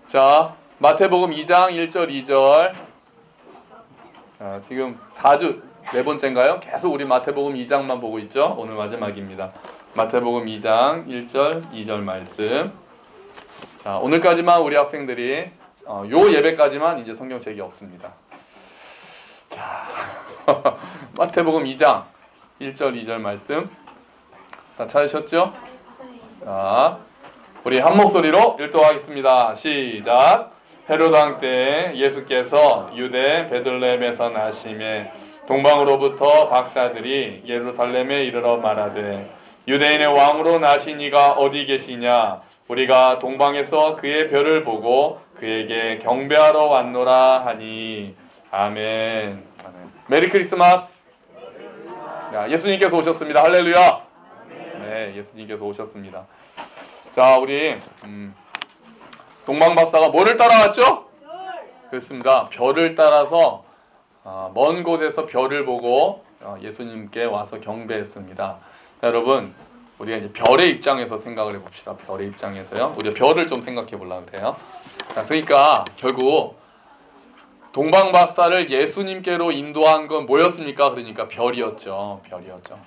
자, 마태복음 2장 1절 2절. 자, 지금 4주 네 번째인가요? 계속 우리 마태복음 2장만 보고 있죠? 오늘 마지막입니다. 마태복음 2장 1절 2절 말씀. 자, 오늘까지만 우리 학생들이 요 예배까지만 이제 성경책이 없습니다. 자, 마태복음 2장 1절 2절 말씀 다 찾으셨죠? 자, 우리 한 목소리로 읽도록하겠습니다. 시작. 헤롯 왕 때 예수께서 유대 베들레헴에서 나심에 동방으로부터 박사들이 예루살렘에 이르러 말하되 유대인의 왕으로 나신 이가 어디 계시냐? 우리가 동방에서 그의 별을 보고 그에게 경배하러 왔노라 하니. 아멘. 메리 크리스마스. 야, 예수님께서 오셨습니다. 할렐루야. 네, 예수님께서 오셨습니다. 자, 우리 동방 박사가 뭐를 따라왔죠? 그렇습니다. 별을 따라서 먼 곳에서 별을 보고 예수님께 와서 경배했습니다. 자, 여러분, 우리가 이제 별의 입장에서 생각을 해봅시다. 별의 입장에서요. 우리가 별을 좀 생각해 보려고 해요. 자, 그러니까 결국 동방 박사를 예수님께로 인도한 건 뭐였습니까? 그러니까 별이었죠. 별이었죠.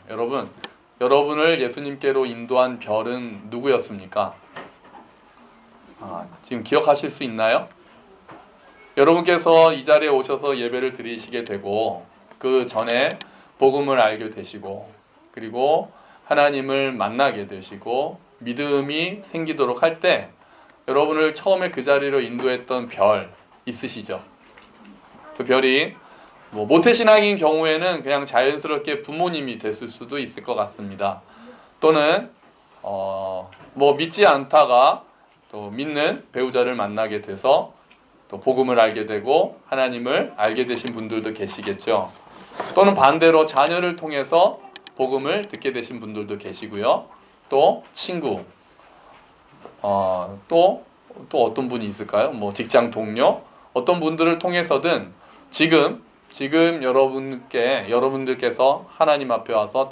여러분을 예수님께로 인도한 별은 누구였습니까? 지금 기억하실 수 있나요? 여러분께서 이 자리에 오셔서 예배를 드리시게 되고 그 전에 복음을 알게 되시고 그리고 하나님을 만나게 되시고 믿음이 생기도록 할 때 여러분을 처음에 그 자리로 인도했던 별 있으시죠? 그 별이 모태신앙인 경우에는 그냥 자연스럽게 부모님이 됐을 수도 있을 것 같습니다. 또는 믿지 않다가 또 믿는 배우자를 만나게 돼서 또 복음을 알게 되고 하나님을 알게 되신 분들도 계시겠죠. 또는 반대로 자녀를 통해서 복음을 듣게 되신 분들도 계시고요. 또 친구, 또 어떤 분이 있을까요? 직장 동료, 어떤 분들을 통해서든 지금 여러분들께서 하나님 앞에 와서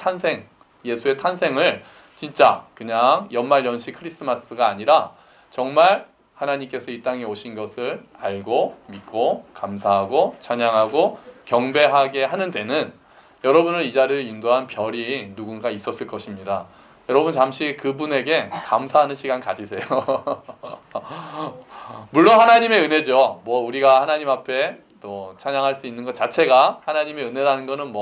예수의 탄생을 진짜 그냥 연말연시 크리스마스가 아니라 정말 하나님께서 이 땅에 오신 것을 알고 믿고 감사하고 찬양하고 경배하게 하는 데는 여러분을 이 자리에 인도한 별이 누군가 있었을 것입니다. 여러분 잠시 그분에게 감사하는 시간 가지세요. 물론 하나님의 은혜죠. 우리가 하나님 앞에 또 찬양할 수 있는 것 자체가 하나님의 은혜라는 것은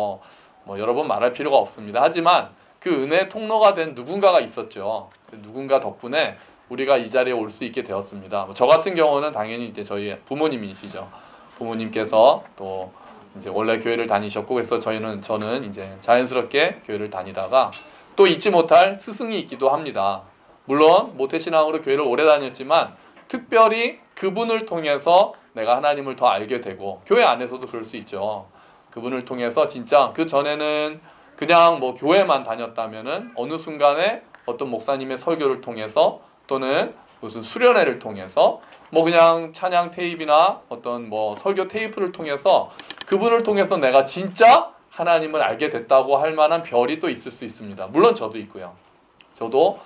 여러 번 말할 필요가 없습니다. 하지만 그 은혜의 통로가 된 누군가가 있었죠. 그 누군가 덕분에 우리가 이 자리에 올 수 있게 되었습니다. 저 같은 경우는 당연히 이제 저희 부모님이시죠. 부모님께서 또 이제 원래 교회를 다니셨고 그래서 저는 이제 자연스럽게 교회를 다니다가 또 잊지 못할 스승이 있기도 합니다. 물론 모태신앙으로 교회를 오래 다녔지만 특별히 그분을 통해서 내가 하나님을 더 알게 되고 교회 안에서도 그럴 수 있죠. 그분을 통해서 진짜 그 전에는 그냥 교회만 다녔다면은 어느 순간에 어떤 목사님의 설교를 통해서 또는 무슨 수련회를 통해서 그냥 찬양 테이프나 어떤 설교 테이프를 통해서 그분을 통해서 내가 진짜 하나님을 알게 됐다고 할 만한 별이 또 있을 수 있습니다. 물론 저도 있고요. 저도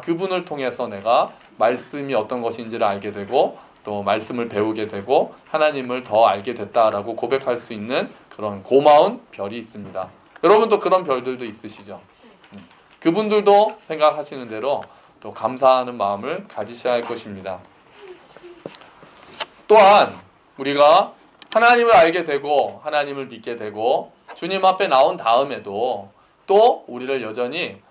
그분을 통해서 내가 말씀이 어떤 것인지를 알게 되고 또 말씀을 배우게 되고 하나님을 더 알게 됐다라고 고백할 수 있는 그런 고마운 별이 있습니다. 여러분도 그런 별들도 있으시죠? 그분들도 생각하시는 대로 또 감사하는 마음을 가지셔야 할 것입니다. 또한 우리가 하나님을 알게 되고 하나님을 믿게 되고 주님 앞에 나온 다음에도 또 우리는 여전히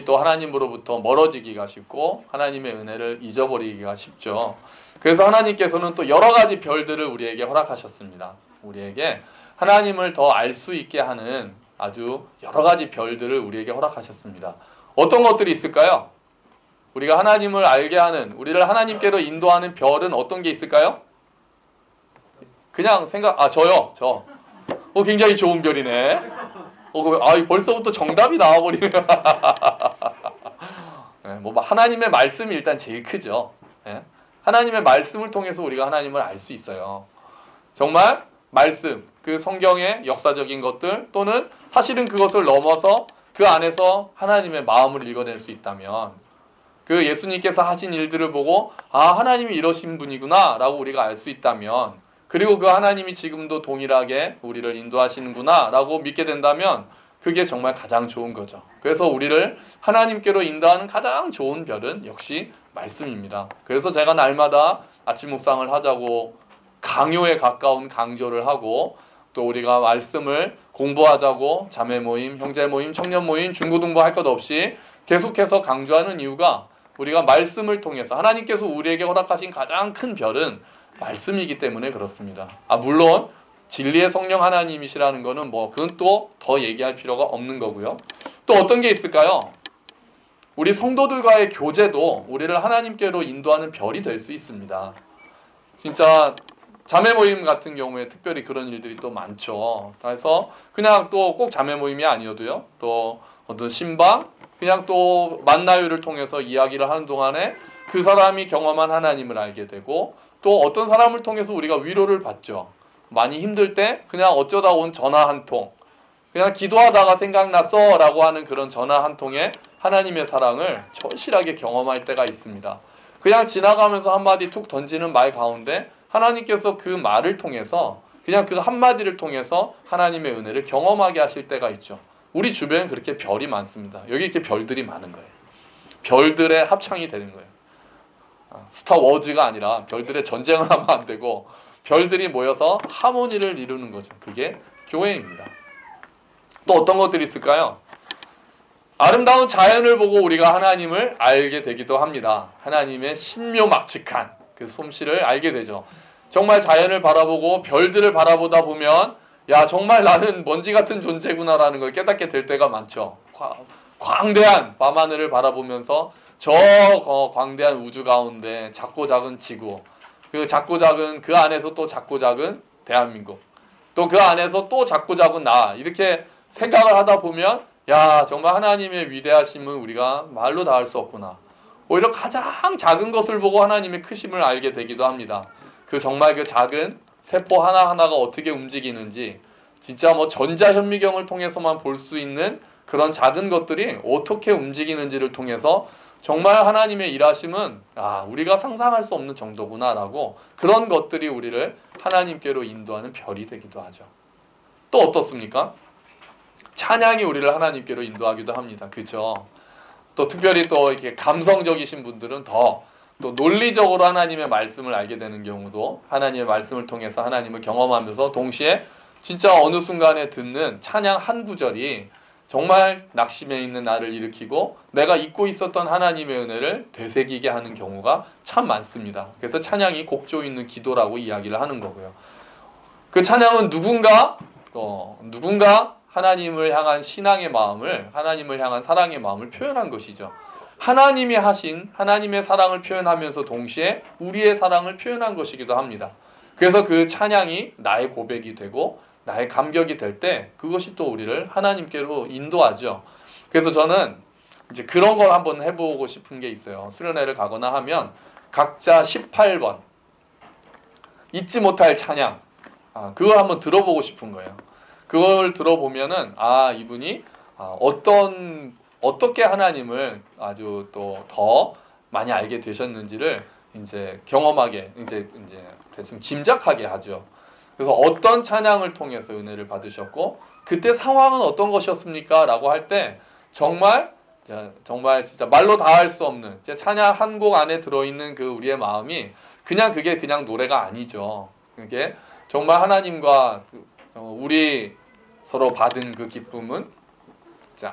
또 하나님으로부터 멀어지기가 쉽고 하나님의 은혜를 잊어버리기가 쉽죠. 그래서 하나님께서는 또 여러 가지 별들을 우리에게 허락하셨습니다. 우리에게 하나님을 더 알 수 있게 하는 아주 여러 가지 별들을 우리에게 허락하셨습니다. 어떤 것들이 있을까요? 우리가 하나님을 알게 하는, 우리를 하나님께로 인도하는 별은 어떤 게 있을까요? 그냥 저요. 굉장히 좋은 별이네. 벌써부터 정답이 나와버리네. 하나님의 말씀이 일단 제일 크죠. 하나님의 말씀을 통해서 우리가 하나님을 알 수 있어요. 정말 말씀, 그 성경의 역사적인 것들 또는 사실은 그것을 넘어서 그 안에서 하나님의 마음을 읽어낼 수 있다면 그 예수님께서 하신 일들을 보고 아, 하나님이 이러신 분이구나 라고 우리가 알 수 있다면, 그리고 그 하나님이 지금도 동일하게 우리를 인도하시는구나 라고 믿게 된다면 그게 정말 가장 좋은 거죠. 그래서 우리를 하나님께로 인도하는 가장 좋은 별은 역시 말씀입니다. 그래서 제가 날마다 아침 묵상을 하자고 강요에 가까운 강조를 하고, 또 우리가 말씀을 공부하자고 자매 모임, 형제 모임, 청년 모임, 중고등부 할 것 없이 계속해서 강조하는 이유가, 우리가 말씀을 통해서 하나님께서 우리에게 허락하신 가장 큰 별은 말씀이기 때문에 그렇습니다. 물론 진리의 성령 하나님이시라는 거는 그건 또 더 얘기할 필요가 없는 거고요. 또 어떤 게 있을까요? 우리 성도들과의 교제도 우리를 하나님께로 인도하는 별이 될 수 있습니다. 진짜 자매 모임 같은 경우에 특별히 그런 일들이 또 많죠. 그래서 그냥 또 꼭 자매 모임이 아니어도요, 또 어떤 신방, 그냥 또 만나요를 통해서 이야기를 하는 동안에 그 사람이 경험한 하나님을 알게 되고, 또 어떤 사람을 통해서 우리가 위로를 받죠. 많이 힘들 때 그냥 어쩌다 온 전화 한 통, 그냥 기도하다가 생각났어 라고 하는 그런 전화 한 통에 하나님의 사랑을 절실하게 경험할 때가 있습니다. 그냥 지나가면서 한마디 툭 던지는 말 가운데 하나님께서 그 말을 통해서, 그냥 그 한마디를 통해서 하나님의 은혜를 경험하게 하실 때가 있죠. 우리 주변에 그렇게 별이 많습니다. 여기 이렇게 별들이 많은 거예요. 별들의 합창이 되는 거예요. 스타워즈가 아니라 별들의 전쟁을 하면 안 되고 별들이 모여서 하모니를 이루는 거죠. 그게 교회입니다. 또 어떤 것들이 있을까요? 아름다운 자연을 보고 우리가 하나님을 알게 되기도 합니다. 하나님의 신묘막측한 그 솜씨를 알게 되죠. 정말 자연을 바라보고 별들을 바라보다 보면 야, 정말 나는 먼지 같은 존재구나라는 걸 깨닫게 될 때가 많죠. 광대한 밤하늘을 바라보면서 저 광대한 우주 가운데 작고 작은 지구, 그 작고 작은 그 안에서 또 작고 작은 대한민국, 또 그 안에서 또 작고 작은 나, 이렇게 생각을 하다 보면 야, 정말 하나님의 위대하심은 우리가 말로 다 할 수 없구나. 오히려 가장 작은 것을 보고 하나님의 크심을 알게 되기도 합니다. 그 정말 그 작은 세포 하나하나가 어떻게 움직이는지, 진짜 전자현미경을 통해서만 볼 수 있는 그런 작은 것들이 어떻게 움직이는지를 통해서 정말 하나님의 일하심은 우리가 상상할 수 없는 정도구나라고, 그런 것들이 우리를 하나님께로 인도하는 별이 되기도 하죠. 또 어떻습니까? 찬양이 우리를 하나님께로 인도하기도 합니다. 그렇죠? 또 특별히 또 이렇게 감성적이신 분들은 더 또 논리적으로 하나님의 말씀을 알게 되는 경우도, 하나님의 말씀을 통해서 하나님을 경험하면서 동시에 진짜 어느 순간에 듣는 찬양 한 구절이 정말 낙심해 있는 나를 일으키고 내가 잊고 있었던 하나님의 은혜를 되새기게 하는 경우가 참 많습니다. 그래서 찬양이 곡조 있는 기도라고 이야기를 하는 거고요. 그 찬양은 누군가 하나님을 향한 신앙의 마음을, 하나님을 향한 사랑의 마음을 표현한 것이죠. 하나님이 하신 하나님의 사랑을 표현하면서 동시에 우리의 사랑을 표현한 것이기도 합니다. 그래서 그 찬양이 나의 고백이 되고 나의 감격이 될 때 그것이 또 우리를 하나님께로 인도하죠. 그래서 저는 이제 그런 걸 한번 해보고 싶은 게 있어요. 수련회를 가거나 하면 각자 18번 잊지 못할 찬양, 그걸 한번 들어보고 싶은 거예요. 그걸 들어보면은 이분이 어떻게 하나님을 아주 또 더 많이 알게 되셨는지를 이제 경험하게, 이제 대충 짐작하게 하죠. 그래서 어떤 찬양을 통해서 은혜를 받으셨고 그때 상황은 어떤 것이었습니까? 라고 할 때 정말 진짜 말로 다 할 수 없는 찬양 한 곡 안에 들어있는 그 우리의 마음이 그게 그냥 노래가 아니죠. 그게 정말 하나님과 우리 서로 받은 그 기쁨은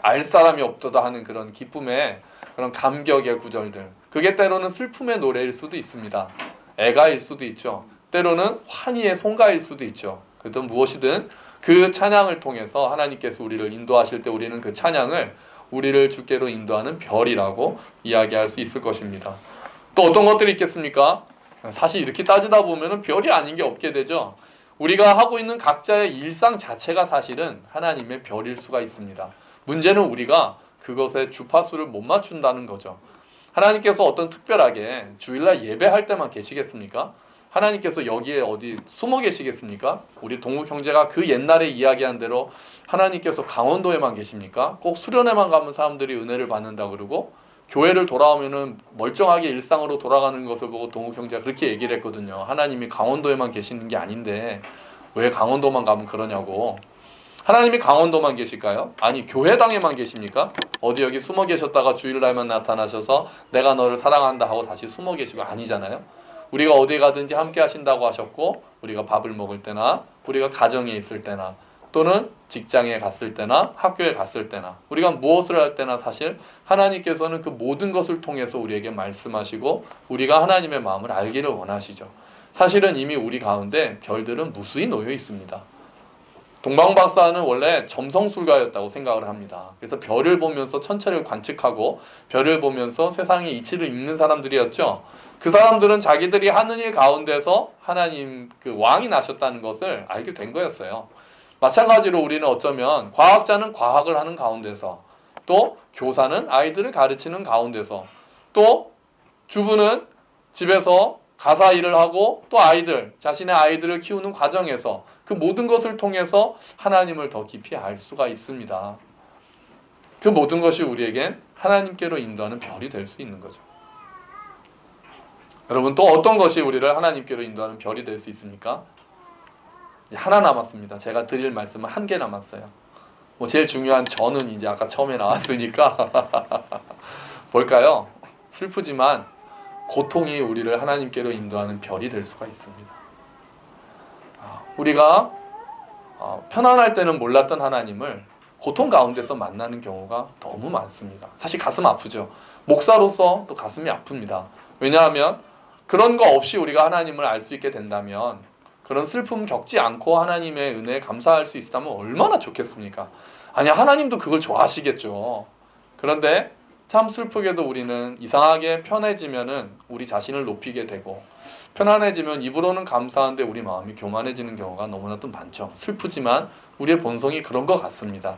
알 사람이 없도다 하는 그런 기쁨의, 그런 감격의 구절들, 그게 때로는 슬픔의 노래일 수도 있습니다. 애가일 수도 있죠. 때로는 환희의 송가일 수도 있죠. 그래도 무엇이든 그 찬양을 통해서 하나님께서 우리를 인도하실 때 우리는 그 찬양을 우리를 주께로 인도하는 별이라고 이야기할 수 있을 것입니다. 또 어떤 것들이 있겠습니까? 사실 이렇게 따지다 보면 별이 아닌 게 없게 되죠. 우리가 하고 있는 각자의 일상 자체가 사실은 하나님의 별일 수가 있습니다. 문제는 우리가 그것에 주파수를 못 맞춘다는 거죠. 하나님께서 어떤 특별하게 주일날 예배할 때만 계시겠습니까? 하나님께서 여기에 어디 숨어 계시겠습니까? 우리 동욱 형제가 그 옛날에 이야기한 대로 하나님께서 강원도에만 계십니까? 꼭 수련회만 가면 사람들이 은혜를 받는다 그러고 교회를 돌아오면은 멀쩡하게 일상으로 돌아가는 것을 보고 동욱 형제가 그렇게 얘기를 했거든요. 하나님이 강원도에만 계시는 게 아닌데 왜 강원도만 가면 그러냐고. 하나님이 강원도만 계실까요? 아니, 교회당에만 계십니까? 어디 여기 숨어 계셨다가 주일날만 나타나셔서 내가 너를 사랑한다 하고 다시 숨어 계시고 아니잖아요. 우리가 어디 가든지 함께 하신다고 하셨고, 우리가 밥을 먹을 때나 우리가 가정에 있을 때나 또는 직장에 갔을 때나 학교에 갔을 때나 우리가 무엇을 할 때나 사실 하나님께서는 그 모든 것을 통해서 우리에게 말씀하시고 우리가 하나님의 마음을 알기를 원하시죠. 사실은 이미 우리 가운데 별들은 무수히 놓여 있습니다. 동방박사는 원래 점성술가였다고 생각을 합니다. 그래서 별을 보면서 천체를 관측하고 별을 보면서 세상의 이치를 읽는 사람들이었죠. 그 사람들은 자기들이 하는 일 가운데서 하나님 그 왕이 나셨다는 것을 알게 된 거였어요. 마찬가지로 우리는 어쩌면 과학자는 과학을 하는 가운데서, 또 교사는 아이들을 가르치는 가운데서, 또 주부는 집에서 가사 일을 하고 또 자신의 아이들을 키우는 과정에서 그 모든 것을 통해서 하나님을 더 깊이 알 수가 있습니다. 그 모든 것이 우리에겐 하나님께로 인도하는 별이 될 수 있는 거죠. 여러분, 또 어떤 것이 우리를 하나님께로 인도하는 별이 될 수 있습니까? 이제 하나 남았습니다. 제가 드릴 말씀은 한 개 남았어요. 제일 중요한 저는 이제 아까 처음에 나왔으니까 뭘까요? 슬프지만 고통이 우리를 하나님께로 인도하는 별이 될 수가 있습니다. 우리가 편안할 때는 몰랐던 하나님을 고통 가운데서 만나는 경우가 너무 많습니다. 사실 가슴 아프죠. 목사로서 또 가슴이 아픕니다. 왜냐하면 그런 거 없이 우리가 하나님을 알 수 있게 된다면, 그런 슬픔 겪지 않고 하나님의 은혜에 감사할 수 있다면 얼마나 좋겠습니까? 아니, 하나님도 그걸 좋아하시겠죠. 그런데 참 슬프게도 우리는 이상하게 편해지면은 우리 자신을 높이게 되고, 편안해지면 입으로는 감사한데 우리 마음이 교만해지는 경우가 너무나도 많죠. 슬프지만 우리의 본성이 그런 것 같습니다.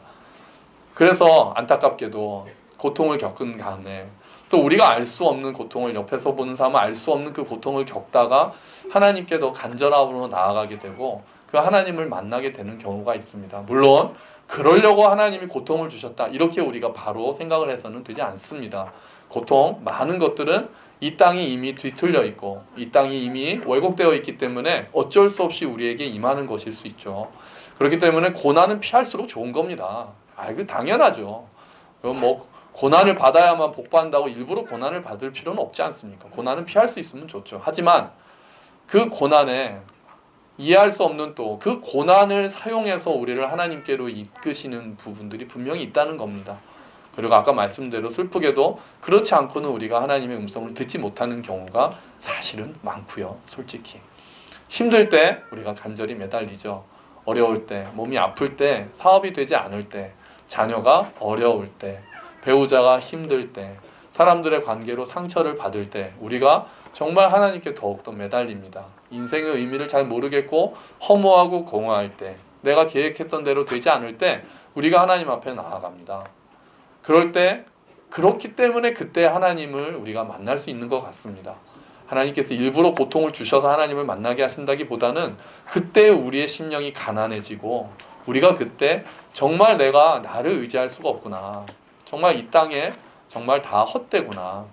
그래서 안타깝게도 고통을 겪은 가운데 또 우리가 알 수 없는 고통을, 옆에서 보는 사람은 알 수 없는 그 고통을 겪다가 하나님께 더 간절함으로 나아가게 되고 그 하나님을 만나게 되는 경우가 있습니다. 물론 그러려고 하나님이 고통을 주셨다, 이렇게 우리가 바로 생각을 해서는 되지 않습니다. 고통, 많은 것들은 이 땅이 이미 뒤틀려 있고 이 땅이 이미 왜곡되어 있기 때문에 어쩔 수 없이 우리에게 임하는 것일 수 있죠. 그렇기 때문에 고난은 피할수록 좋은 겁니다. 그 당연하죠. 고난을 받아야만 복받는다고 일부러 고난을 받을 필요는 없지 않습니까? 고난은 피할 수 있으면 좋죠. 하지만 그 고난에 이해할 수 없는, 또 그 고난을 사용해서 우리를 하나님께로 이끄시는 부분들이 분명히 있다는 겁니다. 그리고 아까 말씀대로 슬프게도 그렇지 않고는 우리가 하나님의 음성을 듣지 못하는 경우가 사실은 많고요. 솔직히 힘들 때 우리가 간절히 매달리죠. 어려울 때, 몸이 아플 때, 사업이 되지 않을 때, 자녀가 어려울 때, 배우자가 힘들 때, 사람들의 관계로 상처를 받을 때 우리가 정말 하나님께 더욱더 매달립니다. 인생의 의미를 잘 모르겠고 허무하고 공허할 때, 내가 계획했던 대로 되지 않을 때 우리가 하나님 앞에 나아갑니다. 그럴 때, 그렇기 때문에 그때 하나님을 우리가 만날 수 있는 것 같습니다. 하나님께서 일부러 고통을 주셔서 하나님을 만나게 하신다기보다는 그때 우리의 심령이 가난해지고 우리가 그때 정말 내가 나를 의지할 수가 없구나, 정말 이 땅에 정말 다 헛되구나,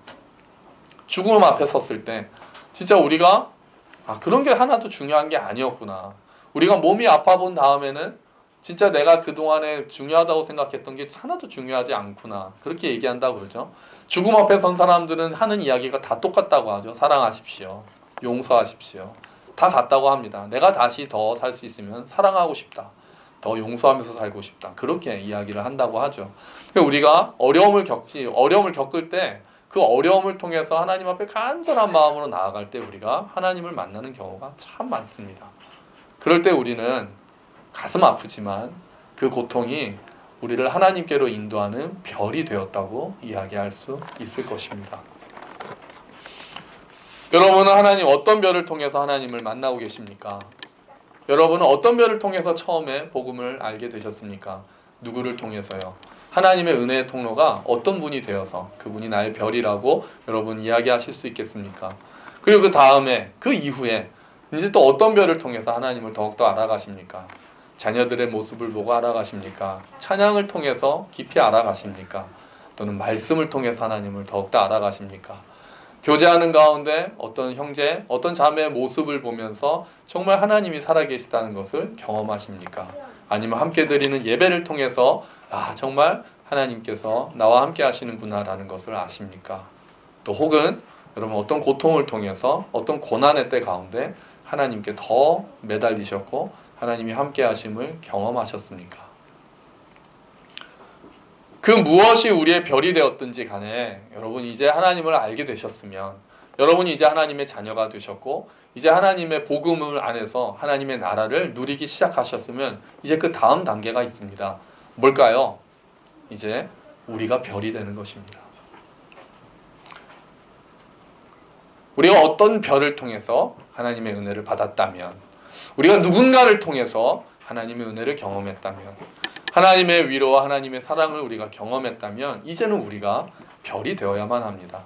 죽음 앞에 섰을 때 진짜 우리가 그런 게 하나도 중요한 게 아니었구나, 우리가 몸이 아파 본 다음에는 진짜 내가 그동안에 중요하다고 생각했던 게 하나도 중요하지 않구나, 그렇게 얘기한다고 그러죠. 죽음 앞에 선 사람들은 하는 이야기가 다 똑같다고 하죠. 사랑하십시오, 용서하십시오, 다 같다고 합니다. 내가 다시 더 살 수 있으면 사랑하고 싶다, 더 용서하면서 살고 싶다, 그렇게 이야기를 한다고 하죠. 우리가 어려움을 겪을 때 그 어려움을 통해서 하나님 앞에 간절한 마음으로 나아갈 때 우리가 하나님을 만나는 경우가 참 많습니다. 그럴 때 우리는 가슴 아프지만 그 고통이 우리를 하나님께로 인도하는 별이 되었다고 이야기할 수 있을 것입니다. 여러분은 하나님 어떤 별을 통해서 하나님을 만나고 계십니까? 여러분은 어떤 별을 통해서 처음에 복음을 알게 되셨습니까? 누구를 통해서요? 하나님의 은혜의 통로가 어떤 분이 되어서 그분이 나의 별이라고 여러분 이야기하실 수 있겠습니까? 그리고 그 다음에, 그 이후에 이제 또 어떤 별을 통해서 하나님을 더욱더 알아가십니까? 자녀들의 모습을 보고 알아가십니까? 찬양을 통해서 깊이 알아가십니까? 또는 말씀을 통해서 하나님을 더욱더 알아가십니까? 교제하는 가운데 어떤 형제, 어떤 자매의 모습을 보면서 정말 하나님이 살아계시다는 것을 경험하십니까? 아니면 함께 드리는 예배를 통해서 정말 하나님께서 나와 함께 하시는구나라는 것을 아십니까? 또 혹은 여러분 어떤 고통을 통해서 어떤 고난의 때 가운데 하나님께 더 매달리셨고 하나님이 함께 하심을 경험하셨습니까? 그 무엇이 우리의 별이 되었든지 간에 여러분 이제 하나님을 알게 되셨으면, 여러분이 이제 하나님의 자녀가 되셨고 이제 하나님의 복음을 안에서 하나님의 나라를 누리기 시작하셨으면 이제 그 다음 단계가 있습니다. 뭘까요? 이제 우리가 별이 되는 것입니다. 우리가 어떤 별을 통해서 하나님의 은혜를 받았다면, 우리가 누군가를 통해서 하나님의 은혜를 경험했다면, 하나님의 위로와 하나님의 사랑을 우리가 경험했다면 이제는 우리가 별이 되어야만 합니다.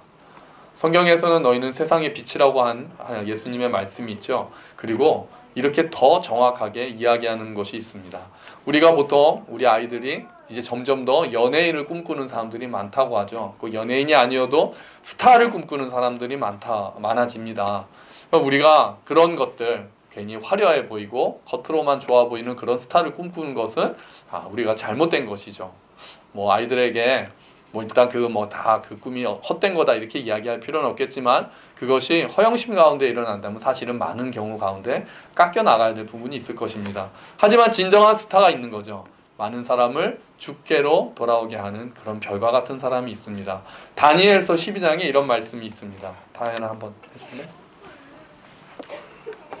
성경에서는 너희는 세상의 빛이라고 한 예수님의 말씀이 있죠. 그리고 이렇게 더 정확하게 이야기하는 것이 있습니다. 우리가 보통 우리 아이들이 이제 점점 더 연예인을 꿈꾸는 사람들이 많다고 하죠. 그 연예인이 아니어도 스타를 꿈꾸는 사람들이 많아집니다. 우리가 그런 것들, 괜히 화려해 보이고 겉으로만 좋아 보이는 그런 스타를 꿈꾸는 것은 우리가 잘못된 것이죠. 아이들에게 일단 다 그 꿈이 헛된 거다 이렇게 이야기할 필요는 없겠지만, 그것이 허영심 가운데 일어난다면 사실은 많은 경우 가운데 깎여 나가야 될 부분이 있을 것입니다. 하지만 진정한 스타가 있는 거죠. 많은 사람을 주께로 돌아오게 하는 그런 별과 같은 사람이 있습니다. 다니엘서 12장에 이런 말씀이 있습니다. 다현아 한번 해줄래?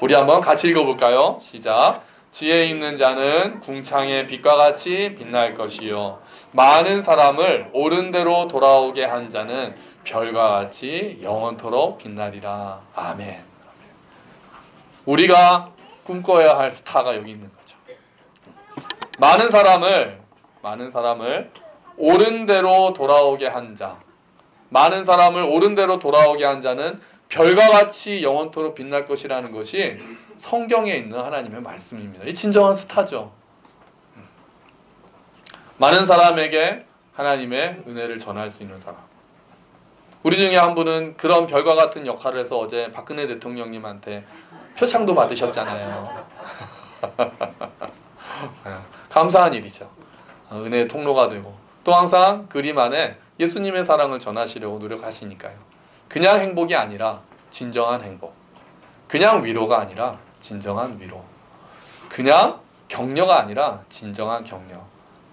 우리 한번 같이 읽어볼까요? 시작. 지혜 있는 자는 궁창의 빛과 같이 빛날 것이요 많은 사람을 옳은 대로 돌아오게 한 자는 별과 같이 영원토록 빛나리라. 아멘. 우리가 꿈꿔야 할 스타가 여기 있는 거죠. 많은 사람을 옳은 대로 돌아오게 한 자, 많은 사람을 옳은 대로 돌아오게 한 자는 별과 같이 영원토록 빛날 것이라는 것이 성경에 있는 하나님의 말씀입니다. 이 진정한 스타죠. 많은 사람에게 하나님의 은혜를 전할 수 있는 사람. 우리 중에 한 분은 그런 별과 같은 역할을 해서 어제 박근혜 대통령님한테 표창도 받으셨잖아요. 감사한 일이죠. 은혜의 통로가 되고 또 항상 그림 안에 예수님의 사랑을 전하시려고 노력하시니까요. 그냥 행복이 아니라 진정한 행복, 그냥 위로가 아니라 진정한 위로, 그냥 격려가 아니라 진정한 격려,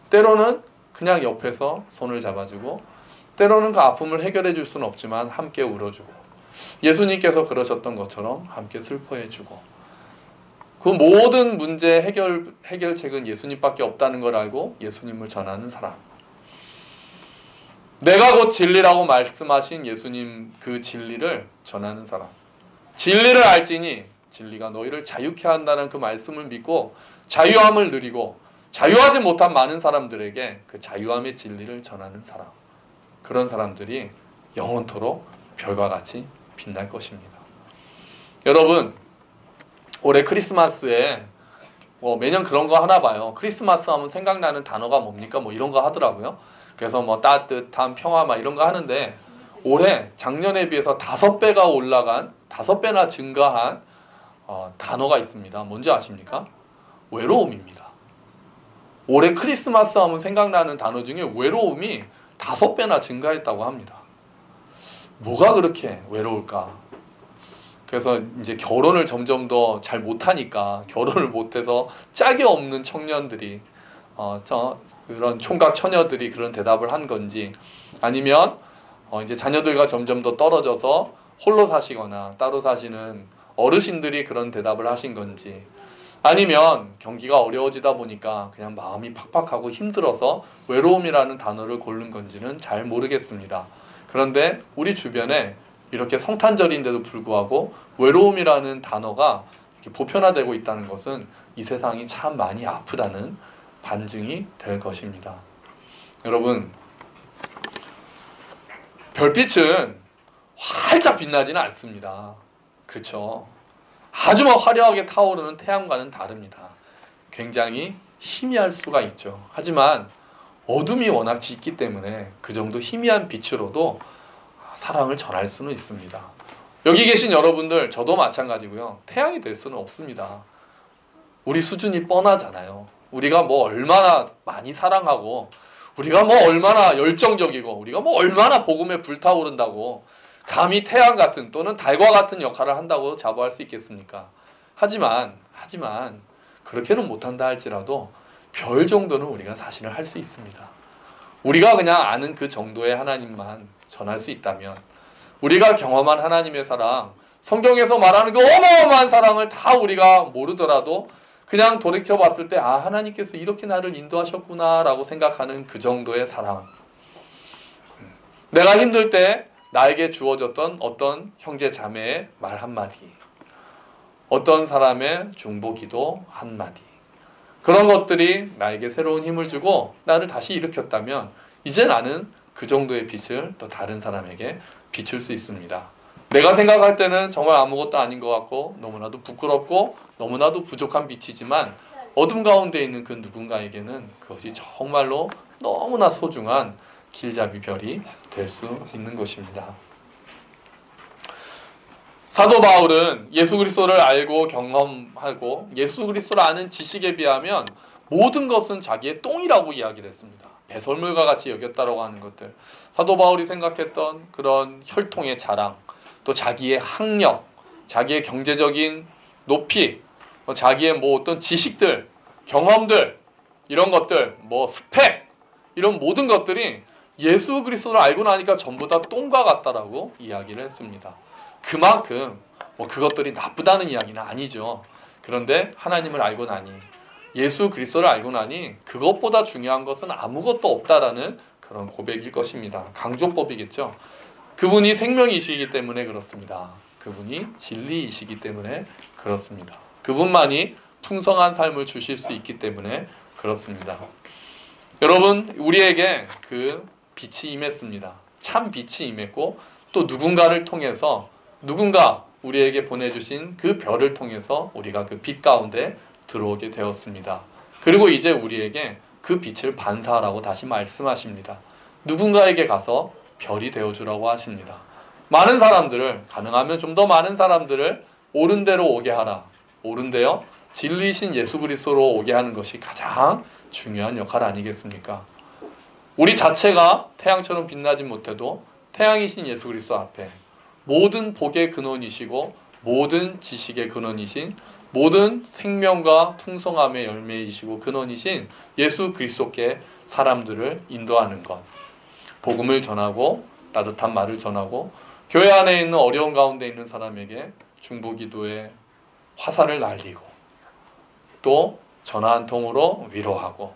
때로는 그냥 옆에서 손을 잡아주고 때로는 그 아픔을 해결해 줄 수는 없지만 함께 울어주고, 예수님께서 그러셨던 것처럼 함께 슬퍼해주고, 그 모든 문제 해결책은 예수님밖에 없다는 걸 알고 예수님을 전하는 사람, 내가 곧 진리라고 말씀하신 예수님 그 진리를 전하는 사람, 진리를 알지니 진리가 너희를 자유케 한다는 그 말씀을 믿고 자유함을 누리고 자유하지 못한 많은 사람들에게 그 자유함의 진리를 전하는 사람, 그런 사람들이 영원토록 별과 같이 빛날 것입니다. 여러분, 올해 크리스마스에 매년 그런 거 하나 봐요. 크리스마스 하면 생각나는 단어가 뭡니까? 이런 거 하더라고요. 그래서 따뜻한 평화 이런 거 하는데, 올해 작년에 비해서 5배가 올라간, 5배나 증가한 단어가 있습니다. 뭔지 아십니까? 외로움입니다. 올해 크리스마스 하면 생각나는 단어 중에 외로움이 5배나 증가했다고 합니다. 뭐가 그렇게 외로울까? 그래서 이제 결혼을 점점 더 잘 못하니까, 결혼을 못해서 짝이 없는 청년들이 그런 총각 처녀들이 그런 대답을 한 건지, 아니면 이제 자녀들과 점점 더 떨어져서 홀로 사시거나 따로 사시는 어르신들이 그런 대답을 하신 건지, 아니면 경기가 어려워지다 보니까 그냥 마음이 팍팍하고 힘들어서 외로움이라는 단어를 고른 건지는 잘 모르겠습니다. 그런데 우리 주변에 이렇게 성탄절인데도 불구하고 외로움이라는 단어가 이렇게 보편화되고 있다는 것은 이 세상이 참 많이 아프다는 반증이 될 것입니다. 여러분, 별빛은 활짝 빛나지는 않습니다. 그렇죠? 아주 화려하게 타오르는 태양과는 다릅니다. 굉장히 희미할 수가 있죠. 하지만 어둠이 워낙 짙기 때문에 그 정도 희미한 빛으로도 사랑을 전할 수는 있습니다. 여기 계신 여러분들, 저도 마찬가지고요. 태양이 될 수는 없습니다. 우리 수준이 뻔하잖아요. 우리가 뭐 얼마나 많이 사랑하고, 우리가 뭐 얼마나 열정적이고, 우리가 뭐 얼마나 복음에 불타오른다고 감히 태양 같은 또는 달과 같은 역할을 한다고 자부할 수 있겠습니까? 하지만 그렇게는 못한다 할지라도 별 정도는 우리가 사실은 할 수 있습니다. 우리가 그냥 아는 그 정도의 하나님만 전할 수 있다면, 우리가 경험한 하나님의 사랑, 성경에서 말하는 그 어마어마한 사랑을 다 우리가 모르더라도 그냥 돌이켜봤을 때 아, 하나님께서 이렇게 나를 인도하셨구나 라고 생각하는 그 정도의 사랑, 내가 힘들 때 나에게 주어졌던 어떤 형제 자매의 말 한마디, 어떤 사람의 중보기도 한마디, 그런 것들이 나에게 새로운 힘을 주고 나를 다시 일으켰다면 이제 나는 그 정도의 빛을 또 다른 사람에게 비출 수 있습니다. 내가 생각할 때는 정말 아무것도 아닌 것 같고 너무나도 부끄럽고 너무나도 부족한 빛이지만 어둠 가운데 있는 그 누군가에게는 그것이 정말로 너무나 소중한 길잡이 별이 될 수 있는 것입니다. 사도 바울은 예수 그리스도를 알고 경험하고 예수 그리스도를 아는 지식에 비하면 모든 것은 자기의 똥이라고 이야기를 했습니다. 배설물과 같이 여겼다라고 하는 것들, 사도 바울이 생각했던 그런 혈통의 자랑, 또 자기의 학력, 자기의 경제적인 높이, 자기의 뭐 어떤 지식들, 경험들, 이런 것들, 뭐 스펙, 이런 모든 것들이 예수 그리스도를 알고 나니까 전부 다 똥과 같다라고 이야기를 했습니다. 그만큼 뭐 그것들이 나쁘다는 이야기는 아니죠. 그런데 하나님을 알고 나니, 예수 그리스도를 알고 나니 그것보다 중요한 것은 아무것도 없다라는 그런 고백일 것입니다. 강조법이겠죠. 그분이 생명이시기 때문에 그렇습니다. 그분이 진리이시기 때문에 그렇습니다. 그분만이 풍성한 삶을 주실 수 있기 때문에 그렇습니다. 여러분, 우리에게 그 빛이 임했습니다. 참 빛이 임했고 또 누군가를 통해서, 누군가 우리에게 보내주신 그 별을 통해서 우리가 그 빛 가운데 들어오게 되었습니다. 그리고 이제 우리에게 그 빛을 반사하라고 다시 말씀하십니다. 누군가에게 가서 별이 되어주라고 하십니다. 많은 사람들을, 가능하면 좀 더 많은 사람들을 옳은 대로 오게 하라. 옳은 데요? 진리이신 예수 그리스도로 오게 하는 것이 가장 중요한 역할 아니겠습니까? 우리 자체가 태양처럼 빛나지 못해도 태양이신 예수 그리스도 앞에 모든 복의 근원이시고 모든 지식의 근원이신, 모든 생명과 풍성함의 열매이시고 근원이신 예수 그리스도께 사람들을 인도하는 것, 복음을 전하고 따뜻한 말을 전하고 교회 안에 있는 어려운 가운데 있는 사람에게 중보기도의 화살을 날리고 또 전화 한 통으로 위로하고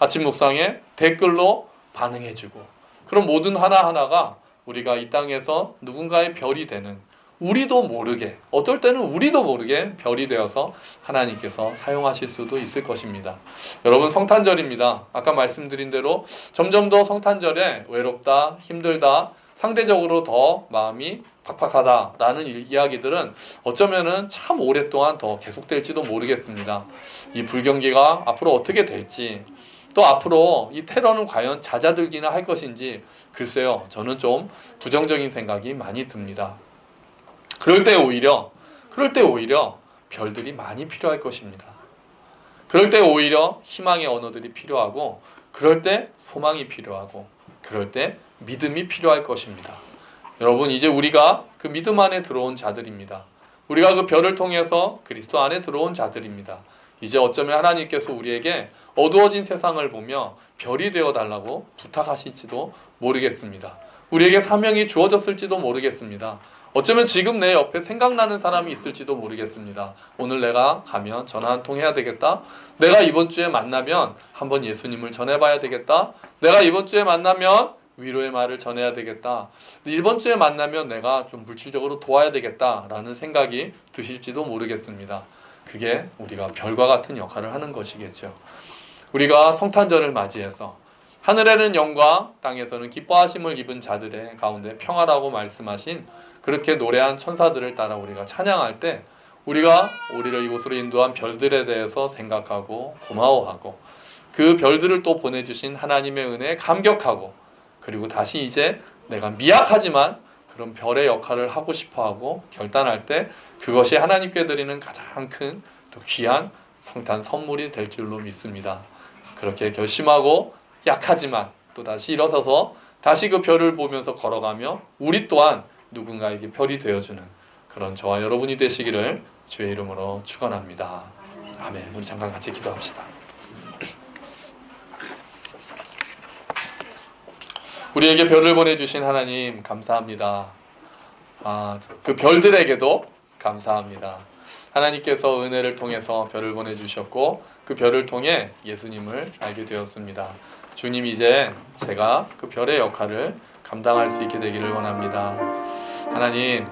아침 묵상에 댓글로 반응해주고, 그런 모든 하나하나가 우리가 이 땅에서 누군가의 별이 되는, 우리도 모르게, 어떨 때는 우리도 모르게 별이 되어서 하나님께서 사용하실 수도 있을 것입니다. 여러분, 성탄절입니다. 아까 말씀드린 대로 점점 더 성탄절에 외롭다, 힘들다, 상대적으로 더 마음이 팍팍하다라는 이야기들은 어쩌면은 참 오랫동안 더 계속될지도 모르겠습니다. 이 불경기가 앞으로 어떻게 될지, 또 앞으로 이 테러는 과연 잦아들기나 할 것인지, 글쎄요, 저는 좀 부정적인 생각이 많이 듭니다. 그럴 때 오히려 별들이 많이 필요할 것입니다. 그럴 때 오히려 희망의 언어들이 필요하고, 그럴 때 소망이 필요하고, 그럴 때 믿음이 필요할 것입니다. 여러분, 이제 우리가 그 믿음 안에 들어온 자들입니다. 우리가 그 별을 통해서 그리스도 안에 들어온 자들입니다. 이제 어쩌면 하나님께서 우리에게 어두워진 세상을 보며 별이 되어달라고 부탁하실지도 모르겠습니다. 우리에게 사명이 주어졌을지도 모르겠습니다. 어쩌면 지금 내 옆에 생각나는 사람이 있을지도 모르겠습니다. 오늘 내가 가면 전화 한 통 해야 되겠다. 내가 이번 주에 만나면 한번 예수님을 전해봐야 되겠다. 내가 이번 주에 만나면 위로의 말을 전해야 되겠다. 이번 주에 만나면 내가 좀 물질적으로 도와야 되겠다라는 생각이 드실지도 모르겠습니다. 그게 우리가 별과 같은 역할을 하는 것이겠죠. 우리가 성탄절을 맞이해서 하늘에는 영광, 땅에서는 기뻐하심을 입은 자들의 가운데 평화라고 말씀하신, 그렇게 노래한 천사들을 따라 우리가 찬양할 때 우리가 우리를 이곳으로 인도한 별들에 대해서 생각하고 고마워하고, 그 별들을 또 보내주신 하나님의 은혜에 감격하고, 그리고 다시 이제 내가 미약하지만 그런 별의 역할을 하고 싶어하고 결단할 때 그것이 하나님께 드리는 가장 큰 또 귀한 성탄 선물이 될 줄로 믿습니다. 그렇게 결심하고 약하지만 또 다시 일어서서 다시 그 별을 보면서 걸어가며 우리 또한 누군가에게 별이 되어주는 그런 저와 여러분이 되시기를 주의 이름으로 축원합니다. 아멘. 우리 잠깐 같이 기도합시다. 우리에게 별을 보내주신 하나님 감사합니다. 그 별들에게도 감사합니다. 하나님께서 은혜를 통해서 별을 보내주셨고 그 별을 통해 예수님을 알게 되었습니다. 주님, 이제 제가 그 별의 역할을 감당할 수 있게 되기를 원합니다. 하나님,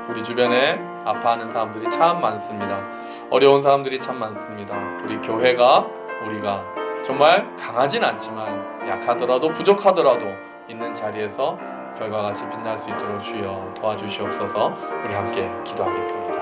우리 주변에 아파하는 사람들이 참 많습니다. 어려운 사람들이 참 많습니다. 우리 교회가, 우리가 정말 강하진 않지만 약하더라도 부족하더라도 있는 자리에서 별과 같이 빛날 수 있도록 주여 도와주시옵소서. 우리 함께 기도하겠습니다.